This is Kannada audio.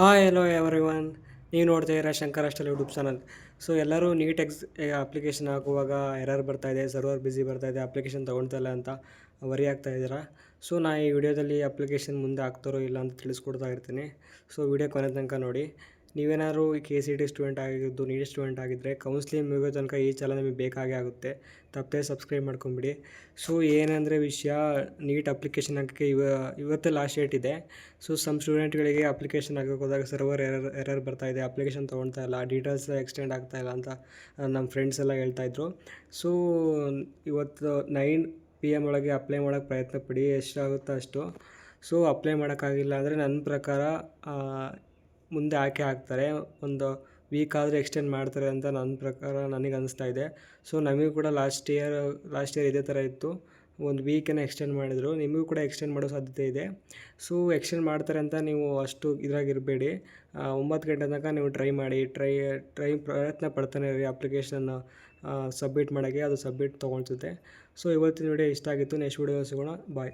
Hi hello everyone. ನೀವು ನೋಡ್ತಾ ಇದ್ದೀರಾ ಶಂಕರ್ ಅಷ್ಟಲ್ ಯೂಟ್ಯೂಬ್ ಚಾನಲ್. ಸೊ ಎಲ್ಲರೂ ನೀಟ್ ಅಪ್ಲಿಕೇಶನ್ ಹಾಕುವಾಗ ಎರರ್ ಬರ್ತಾಯಿದೆ, ಸರ್ವರ್ ಬ್ಯುಸಿ ಬರ್ತಾಯಿದೆ, ಅಪ್ಲಿಕೇಶನ್ ತೊಗೊಳ್ತಾ ಇಲ್ಲ ಅಂತ ವರಿ ಆಗ್ತಾ ಇದ್ದೀರಾ. ಸೊ ನಾನು ಈ ವಿಡಿಯೋದಲ್ಲಿ ಅಪ್ಲಿಕೇಶನ್ ಮುಂದೆ ಹಾಕ್ತಾರೋ ಇಲ್ಲ ಅಂತ ತಿಳಿಸ್ಕೊಡ್ತಾ ಇರ್ತೀನಿ. ಸೊ ವಿಡಿಯೋ ಕೊನೆ ತನಕ ನೋಡಿ. ನೀವೇನಾದ್ರು KCET ಸ್ಟೂಡೆಂಟ್ ಆಗಿದ್ದು, ನೀಟ್ ಸ್ಟೂಡೆಂಟ್ ಆಗಿದ್ದರೆ ಕೌನ್ಸ್ಲಿಂಗ್ ಮುಗಿಯೋ ತನಕ ಈ ಚಾನಲ್ ನಿಮಗೆ ಬೇಕಾಗೇ ಆಗುತ್ತೆ. ತಪ್ಪದೆ ಸಬ್ಸ್ಕ್ರೈಬ್ ಮಾಡ್ಕೊಂಬಿಡಿ. ಸೊ ಏನಂದರೆ ವಿಷಯ, ನೀಟ್ ಅಪ್ಲಿಕೇಶನ್ ಹಾಕೋಕ್ಕೆ ಇವತ್ತೇ ಲಾಸ್ಟ್ ಡೇಟ್ ಇದೆ. ಸೊ ಸ್ಟೂಡೆಂಟ್ಗಳಿಗೆ ಅಪ್ಲಿಕೇಶನ್ ಹಾಕೋಕೆ ಹೋದಾಗ ಸರ್ವರ್ ಎರರ್ ಬರ್ತಾಯಿದೆ, ಅಪ್ಲಿಕೇಶನ್ ತೊಗೊಳ್ತಾ ಇಲ್ಲ, ಡೀಟೇಲ್ಸ್ ಎಕ್ಸ್ಟೆಂಡ್ ಆಗ್ತಾಯಿಲ್ಲ ಅಂತ ನಮ್ಮ ಫ್ರೆಂಡ್ಸ್ ಎಲ್ಲ ಹೇಳ್ತಾಯಿದ್ರು. ಸೊ ಇವತ್ತು 9 PM ಒಳಗೆ ಅಪ್ಲೈ ಮಾಡೋಕ್ಕೆ ಪ್ರಯತ್ನ ಪಡಿ, ಎಷ್ಟಾಗುತ್ತೋ ಅಷ್ಟು. ಸೊ ಅಪ್ಲೈ ಮಾಡೋಕ್ಕಾಗಿಲ್ಲ ಅಂದರೆ ನನ್ನ ಪ್ರಕಾರ ಮುಂದೆ ಹಾಕ್ತಾರೆ, ಒಂದು ವೀಕ್ ಆದರೆ ಎಕ್ಸ್ಟೆಂಡ್ ಮಾಡ್ತಾರೆ ಅಂತ ನನ್ನ ಪ್ರಕಾರ ನನಗೆ ಅನಿಸ್ತಾ ಇದೆ. ಸೊ ನಮಗೂ ಕೂಡ ಲಾಸ್ಟ್ ಇಯರ್ ಇದೇ ಥರ ಇತ್ತು, ಒಂದು ವೀಕನ್ನು ಎಕ್ಸ್ಟೆಂಡ್ ಮಾಡಿದರು. ನಿಮಗೂ ಕೂಡ ಎಕ್ಸ್ಟೆಂಡ್ ಮಾಡೋ ಸಾಧ್ಯತೆ ಇದೆ. ಸೊ ಎಕ್ಸ್ಟೆಂಡ್ ಮಾಡ್ತಾರೆ ಅಂತ ನೀವು ಅಷ್ಟು ಇದ್ರಾಗಿರಬೇಡಿ. 9 ಗಂಟೆ ತನಕ ನೀವು ಟ್ರೈ ಮಾಡಿ, ಪ್ರಯತ್ನ ಪಡ್ತಾನೆ ಇರಿ ಅಪ್ಲಿಕೇಶನ್ ಸಬ್ಮಿಟ್ ಮಾಡೋಕ್ಕೆ. ಅದು ಸಬ್ಮಿಟ್ ತೊಗೊಳ್ಸುತ್ತೆ. ಸೊ ಇವತ್ತಿನ ವಿಡಿಯೋ ಇಷ್ಟ ಆಗಿತ್ತು. ನೆಕ್ಸ್ಟ್ ವಿಡಿಯೋ ಸಿಗೋಣ. ಬಾಯ್.